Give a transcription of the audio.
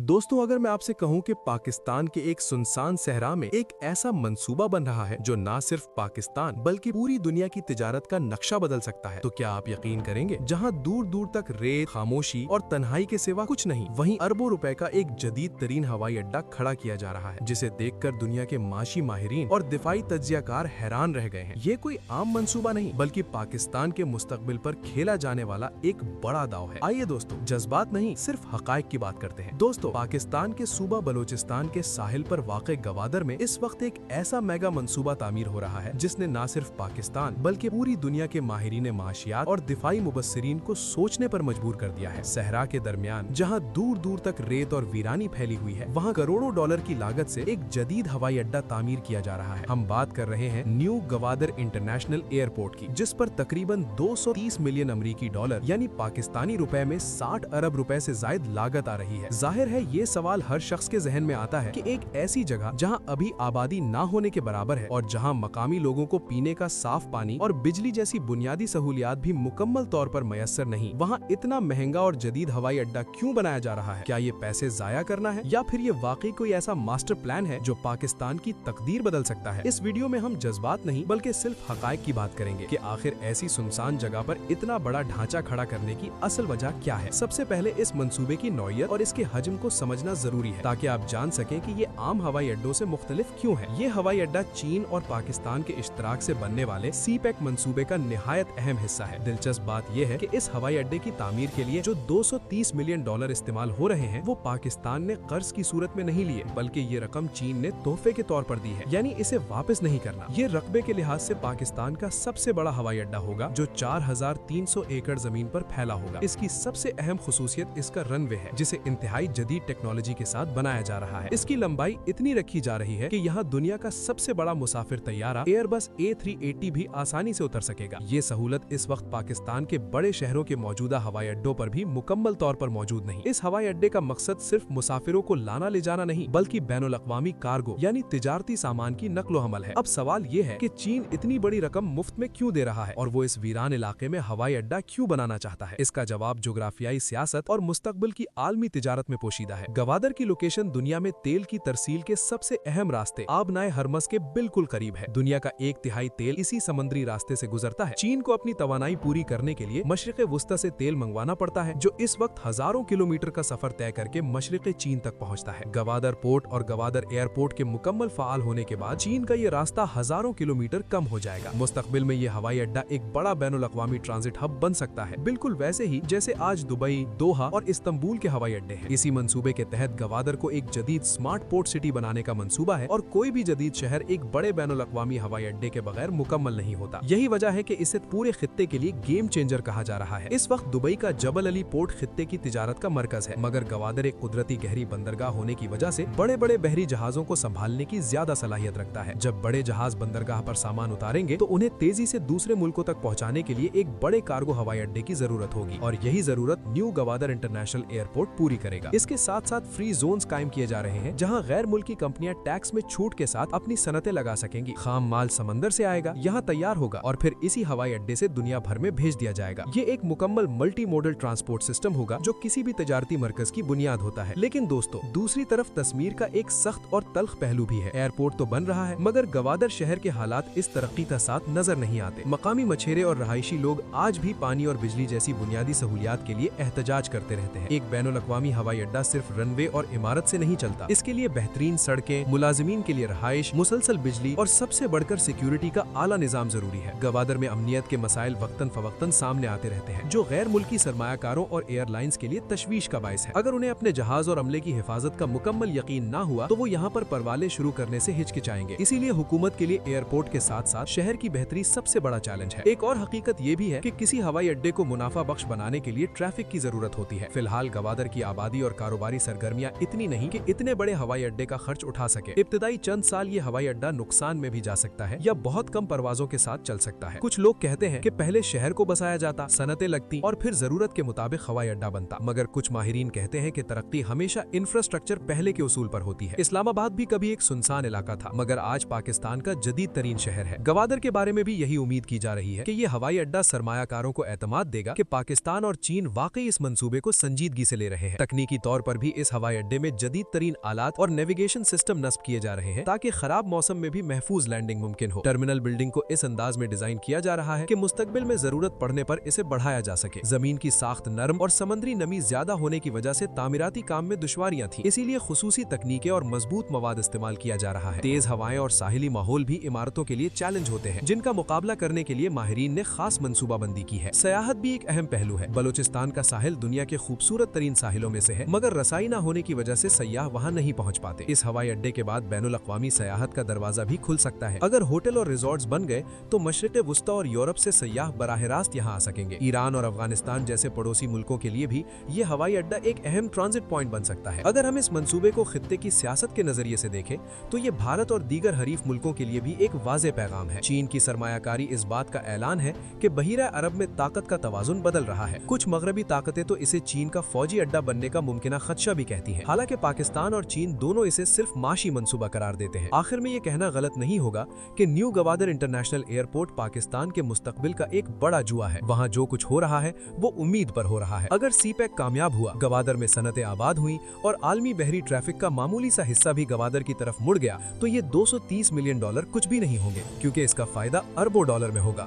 दोस्तों, अगर मैं आपसे कहूं कि पाकिस्तान के एक सुनसान सहरा में एक ऐसा मंसूबा बन रहा है जो ना सिर्फ पाकिस्तान बल्कि पूरी दुनिया की तिजारत का नक्शा बदल सकता है, तो क्या आप यकीन करेंगे? जहां दूर दूर तक रेत, खामोशी और तन्हाई के सिवा कुछ नहीं, वहीं अरबों रुपए का एक जदीद तरीन हवाई अड्डा खड़ा किया जा रहा है, जिसे देखकर दुनिया के माशी माहिरीन और दिफाई तज्जियाकार हैरान रह गए हैं। ये कोई आम मंसूबा नहीं, बल्कि पाकिस्तान के मुस्तकबिल पर खेला जाने वाला एक बड़ा दाव है। आइए दोस्तों, जज्बात नहीं, सिर्फ हकायक की बात करते हैं। दोस्तों, पाकिस्तान के सूबा बलोचिस्तान के साहिल पर वाक़े गवादर में इस वक्त एक ऐसा मेगा मंसूबा तामीर हो रहा है जिसने न सिर्फ पाकिस्तान बल्कि पूरी दुनिया के माहिरीन माशियात और दिफाई मुबस्सिरीन को सोचने पर मजबूर कर दिया है। सहरा के दरमियान जहां दूर दूर तक रेत और वीरानी फैली हुई है, वहां करोड़ों डॉलर की लागत से एक जदीद हवाई अड्डा तामीर किया जा रहा है। हम बात कर रहे हैं न्यू गवादर इंटरनेशनल एयरपोर्ट की, जिस पर तकरीबन 230 मिलियन अमरीकी डॉलर यानी पाकिस्तानी रुपए में 60 अरब रुपए से जायद लागत आ रही है। जाहिर है ये सवाल हर शख्स के जहन में आता है कि एक ऐसी जगह जहां अभी आबादी ना होने के बराबर है और जहां मकामी लोगों को पीने का साफ पानी और बिजली जैसी बुनियादी सहूलियात भी मुकम्मल तौर पर मयसर नहीं, वहां इतना महंगा और जदीद हवाई अड्डा क्यों बनाया जा रहा है? क्या ये पैसे जाया करना है या फिर ये वाकई कोई ऐसा मास्टर प्लान है जो पाकिस्तान की तकदीर बदल सकता है? इस वीडियो में हम जज्बात नहीं बल्कि सिर्फ हकायक की बात करेंगे कि आखिर ऐसी सुनसान जगह पर इतना बड़ा ढांचा खड़ा करने की असल वजह क्या है। सबसे पहले इस मंसूबे की नौइयत और इसके हजम को समझना जरूरी है ताकि आप जान सकें कि ये आम हवाई अड्डों से मुख्तलिफ क्यों है। ये हवाई अड्डा चीन और पाकिस्तान के इश्तराक से बनने वाले सीपैक मंसूबे का निहायत अहम हिस्सा है। दिलचस्प बात यह है कि इस हवाई अड्डे की तामीर के लिए जो 230 मिलियन डॉलर इस्तेमाल हो रहे हैं, वो पाकिस्तान ने कर्ज की सूरत में नहीं लिए, बल्कि ये रकम चीन ने तोहफे के तौर पर दी है, यानी इसे वापस नहीं करना। ये रकबे के लिहाज से पाकिस्तान का सबसे बड़ा हवाई अड्डा होगा जो 4300 एकड़ जमीन पर फैला होगा। इसकी सबसे अहम खुसूसियत इसका रनवे है, जिसे इंतहाई जदीद टेक्नोलॉजी के साथ बनाया जा रहा है। इसकी लंबाई इतनी रखी जा रही है कि यहाँ दुनिया का सबसे बड़ा मुसाफिर तैयारा एयरबस A380 भी आसानी से उतर सकेगा। ये सहूलत इस वक्त पाकिस्तान के बड़े शहरों के मौजूदा हवाई अड्डों पर भी मुकम्मल तौर पर मौजूद नहीं। इस हवाई अड्डे का मकसद सिर्फ मुसाफिरों को लाना ले जाना नहीं, बल्कि बैनुल अक़वामी कार्गो यानी तिजारती सामान की नकलो हमल है। अब सवाल ये है कि चीन इतनी बड़ी रकम मुफ्त में क्यों दे रहा है और वो इस वीरान इलाके में हवाई अड्डा क्यों बनाना चाहता है? इसका जवाब जोग्राफियाई सियासत और मुस्तकबिल की आलमी तिजारत में पोशीदा है। गवादर की लोकेशन दुनिया में तेल की तरसील के सबसे अहम रास्ते आबनाए हरमस के बिल्कुल करीब है। दुनिया का 1/3 तेल इसी समुद्री रास्ते से गुजरता है। चीन को अपनी तवानाई पूरी करने के लिए मशरिक़ वुस्ता से तेल मंगवाना पड़ता है, जो इस वक्त हजारों किलोमीटर का सफर तय करके मशरिक़ चीन तक पहुंचता है। गवादर पोर्ट और गवादर एयरपोर्ट के मुकम्मल फाल होने के बाद चीन का ये रास्ता हजारों किलोमीटर कम हो जाएगा। मुस्तकबिल में ये हवाई अड्डा एक बड़ा बैनुल अक़वामी ट्रांजिट हब बन सकता है, बिल्कुल वैसे ही जैसे आज दुबई, दोहा और इस्तांबुल के हवाई अड्डे हैं। इसी मंसूबे के तहत गवादर को एक जदीद स्मार्ट पोर्ट सिटी बनाने का मंसूबा है और कोई भी जदीद शहर एक बड़े बैनुल अक़वामी हवाई अड्डे के बगैर मुकम्मल नहीं होता। यही वजह है कि इसे पूरे खित्ते के लिए गेम चेंजर कहा जा रहा है। इस वक्त दुबई का जबल अली पोर्ट खित्ते की तिजारत का मरकज है, मगर गवादर एक कुदरती गहरी बंदरगाह होने की वजह से बड़े बड़े बहरी जहाजों को संभालने की ज्यादा सलाहियत रखता है। जब बड़े जहाज बंदरगाह पर सामान उतारेंगे तो उन्हें तेजी से दूसरे मुल्कों तक पहुँचाने के लिए एक बड़े कार्गो हवाई अड्डे की जरूरत होगी और यही जरूरत न्यू गवादर इंटरनेशनल एयरपोर्ट पूरी करेगा। इसके साथ साथ फ्री जोन्स कायम किए जा रहे हैं, जहां गैर मुल्की कंपनियां टैक्स में छूट के साथ अपनी सनतें लगा सकेंगी। खाम माल समंदर से आएगा, यहाँ तैयार होगा और फिर इसी हवाई अड्डे से दुनिया भर में भेज दिया जाएगा। ये एक मुकम्मल मल्टी मोडल ट्रांसपोर्ट सिस्टम होगा जो किसी भी तजारती मरकज की बुनियाद होता है। लेकिन दोस्तों, दूसरी तरफ तस्वीर का एक सख्त और तल्ख पहलू भी है। एयरपोर्ट तो बन रहा है, मगर गवादर शहर के हालात इस तरक्की के साथ नजर नहीं आते। मकामी मछेरे और रहायशी लोग आज भी पानी और बिजली जैसी बुनियादी सहूलियात के लिए एहतजाज करते रहते हैं। एक बैनुल अक़वामी हवाई अड्डा सिर्फ रनवे और इमारत से नहीं चलता। इसके लिए बेहतरीन सड़कें, मुलाजिमीन के लिए रहाइश, मुसलसल बिजली और सबसे बढ़कर सिक्योरिटी का आला निजाम जरूरी है। गवादर में अमनियत के मसाइल वक्तन फवक्तन सामने आते रहते हैं, जो गैर मुल्की सरमायाकारों और एयरलाइंस के लिए तशवीश का बायस है। अगर उन्हें अपने जहाज और अमले की हिफाजत का मुकम्मल यकीन ना हुआ तो वो यहाँ पर परवाले शुरू करने से हिचकिचाएंगे। इसीलिए हुकूमत के लिए एयरपोर्ट के साथ साथ शहर की बेहतरी सबसे बड़ा चैलेंज है। एक और हकीकत ये भी है कि किसी हवाई अड्डे को मुनाफा बख्श बनाने के लिए ट्रैफिक की जरूरत होती है। फिलहाल गवादर की आबादी और कारोबारी सरगर्मियां इतनी नहीं कि इतने बड़े हवाई अड्डे का खर्च उठा सके। इब्तिदाई चंद साल ये हवाई अड्डा नुकसान में भी जा सकता है या बहुत कम परवाजों के साथ चल सकता है। कुछ लोग कहते हैं कि पहले शहर को बसाया जाता, सनतें लगती और फिर जरूरत के मुताबिक हवाई अड्डा बनता, मगर कुछ माहिरीन कहते हैं कि तरक्की हमेशा इंफ्रास्ट्रक्चर पहले के उसूल पर होती है। इस्लामाबाद भी कभी एक सुनसान इलाका था, मगर आज पाकिस्तान का जदीद तरीन शहर है। गवादर के बारे में भी यही उम्मीद की जा रही है कि ये हवाई अड्डा सरमायाकारों को एतमाद देगा कि पाकिस्तान और चीन वाकई इस मंसूबे को संजीदगी से ले रहे हैं। तकनीकी तौर पर भी इस हवाई अड्डे में जदीद तरीन आलात और नेविगेशन सिस्टम नस्ब किए जा रहे हैं ताकि खराब मौसम में भी महफूज लैंडिंग मुमकिन हो। टर्मिनल बिल्डिंग को इस अंदाज में डिजाइन किया जा रहा है कि मुस्तकबिल में जरूरत पड़ने पर इसे बढ़ाया जा सके। जमीन की साख्त नरम और समुद्री नमी ज्यादा होने की वजह से तामीराती काम में दुश्वारियां थी, इसीलिए खुसूसी तकनीकें और मजबूत मवाद इस्तेमाल किया जा रहा है। तेज हवाएं और साहिली माहौल भी इमारतों के लिए चैलेंज होते हैं, जिनका मुकाबला करने के लिए माहिरीन ने खास मंसूबाबंदी की है। सयाहत भी एक अहम पहलू है। बलूचिस्तान का साहिल दुनिया के खूबसूरत तरीन साहिलों में से है, मगर रसाई न होने की वजह से सयाह वहाँ नहीं पहुँच पाते। इस हवाई अड्डे के बाद बैनुल अक़वामी सयाहत का दरवाजा भी खुल सकता है। अगर होटल और रिजॉर्ट्स बन गए तो मशरिक़ वुस्ता और यूरोप से सयाह बराह रास्त यहाँ आ सकेंगे। ईरान और अफगानिस्तान जैसे पड़ोसी मुल्कों के लिए भी ये हवाई अड्डा एक अहम ट्रांजिट पॉइंट बन सकता है। अगर हम इस मंसूबे को खित्ते की सियासत के नजरिए से देखें तो ये भारत और दीगर हरीफ मुल्कों के लिए भी एक वाज़ेह पैगाम है। चीन की सरमायाकारी इस बात का ऐलान है कि बहीरा अरब में ताकत का तवाजुन बदल रहा है। कुछ मगरबी ताकतें तो इसे चीन का फौजी अड्डा बनने का मुमकिना खदशा भी कहती हैं। हालांकि पाकिस्तान और चीन दोनों इसे सिर्फ माशी मंसूबा करार देते हैं। आखिर में ये कहना गलत नहीं होगा कि new Gwadar international airport Pakistan के मुस्तकबिल का एक बड़ा जुआ है। वहाँ जो कुछ हो रहा है वो उम्मीद पर हो रहा है। अगर सीपैक कामयाब हुआ, गवादर में सनतें आबाद हुई और आलमी बहरी ट्रैफिक का मामूली सा हिस्सा भी गवादर की तरफ मुड़ गया तो ये $230 मिलियन कुछ भी नहीं होंगे, क्योंकि इसका फायदा अरबों डॉलर में होगा।